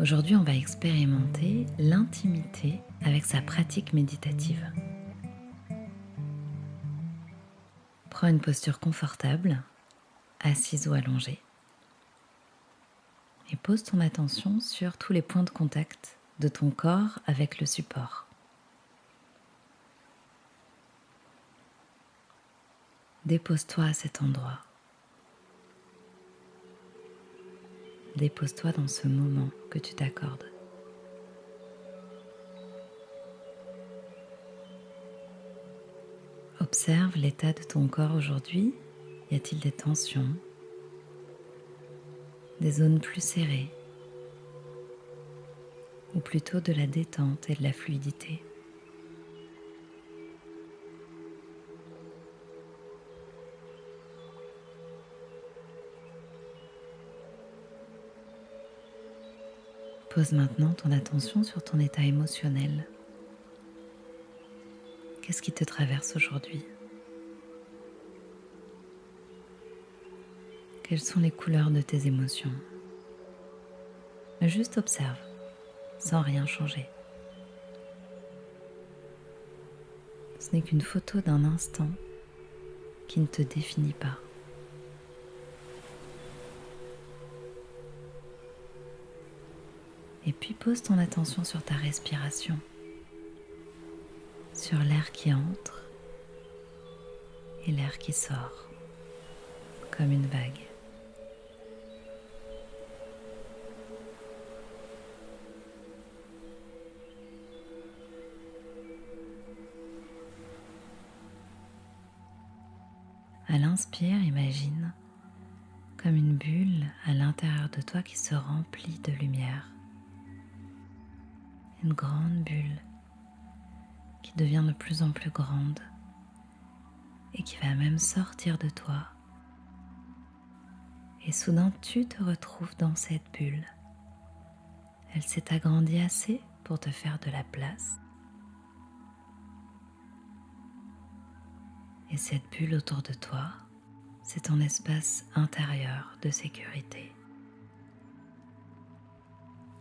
Aujourd'hui, on va expérimenter l'intimité avec sa pratique méditative. Prends une posture confortable, assise ou allongée, et pose ton attention sur tous les points de contact de ton corps avec le support. Dépose-toi à cet endroit. Dépose-toi dans ce moment que tu t'accordes. Observe l'état de ton corps aujourd'hui. Y a-t-il des tensions, des zones plus serrées, ou plutôt de la détente et de la fluidité? Pose maintenant ton attention sur ton état émotionnel. Qu'est-ce qui te traverse aujourd'hui? Quelles sont les couleurs de tes émotions? Juste observe, sans rien changer. Ce n'est qu'une photo d'un instant qui ne te définit pas. Et puis pose ton attention sur ta respiration, sur l'air qui entre et l'air qui sort, comme une vague. À l'inspire, imagine comme une bulle à l'intérieur de toi qui se remplit de lumière. Une grande bulle qui devient de plus en plus grande et qui va même sortir de toi. Et soudain, tu te retrouves dans cette bulle. Elle s'est agrandie assez pour te faire de la place. Et cette bulle autour de toi, c'est ton espace intérieur de sécurité.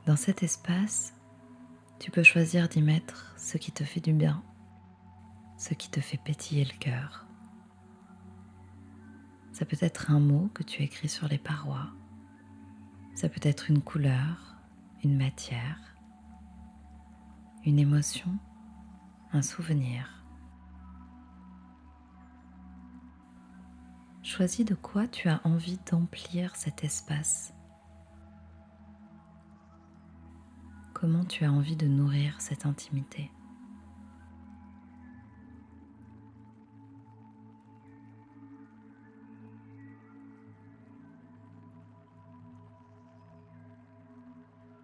Dans cet espace, tu peux choisir d'y mettre ce qui te fait du bien, ce qui te fait pétiller le cœur. Ça peut être un mot que tu écris sur les parois. Ça peut être une couleur, une matière, une émotion, un souvenir. Choisis de quoi tu as envie d'emplir cet espace. Comment tu as envie de nourrir cette intimité.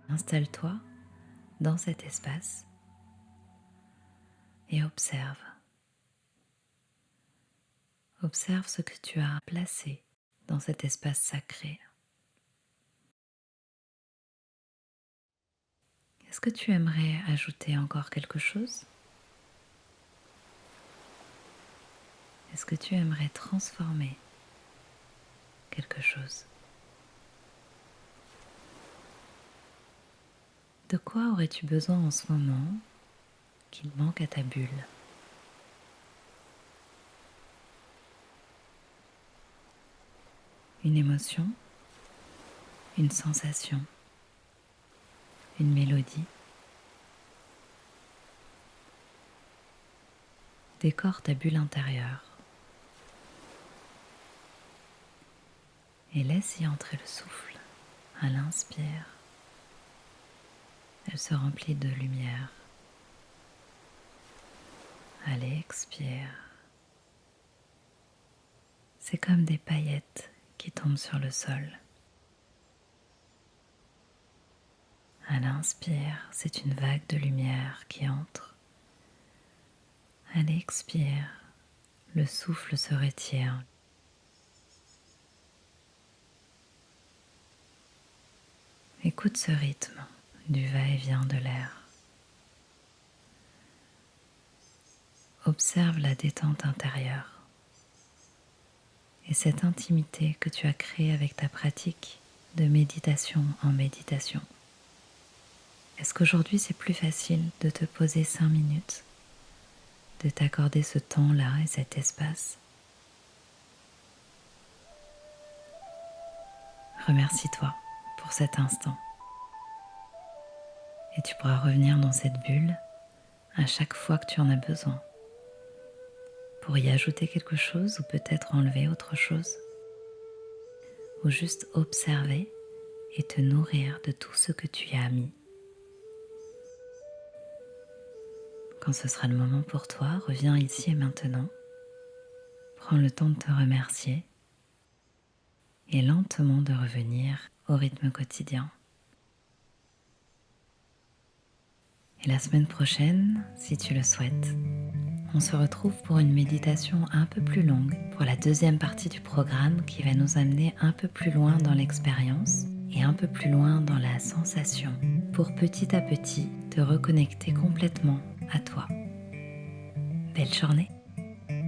Installe-toi dans cet espace et observe. Observe ce que tu as placé dans cet espace sacré. Est-ce que tu aimerais ajouter encore quelque chose? Est-ce que tu aimerais transformer quelque chose? De quoi aurais-tu besoin en ce moment qu'il manque à ta bulle? Une émotion, une sensation, une mélodie. Décore ta bulle intérieure et laisse y entrer le souffle. À l'inspire, elle se remplit de lumière. À l'expire, c'est comme des paillettes qui tombent sur le sol. À l'inspire, c'est une vague de lumière qui entre. À l'expire, le souffle se retire. Écoute ce rythme du va-et-vient de l'air. Observe la détente intérieure et cette intimité que tu as créée avec ta pratique de méditation en méditation. Est-ce qu'aujourd'hui c'est plus facile de te poser 5 minutes, de t'accorder ce temps-là et cet espace? Remercie-toi pour cet instant et tu pourras revenir dans cette bulle à chaque fois que tu en as besoin pour y ajouter quelque chose ou peut-être enlever autre chose ou juste observer et te nourrir de tout ce que tu y as mis. Quand ce sera le moment pour toi, reviens ici et maintenant. Prends le temps de te remercier et lentement de revenir au rythme quotidien. Et la semaine prochaine, si tu le souhaites, on se retrouve pour une méditation un peu plus longue, pour la deuxième partie du programme qui va nous amener un peu plus loin dans l'expérience et un peu plus loin dans la sensation, pour petit à petit te reconnecter complètement à toi. Belle journée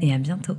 et à bientôt!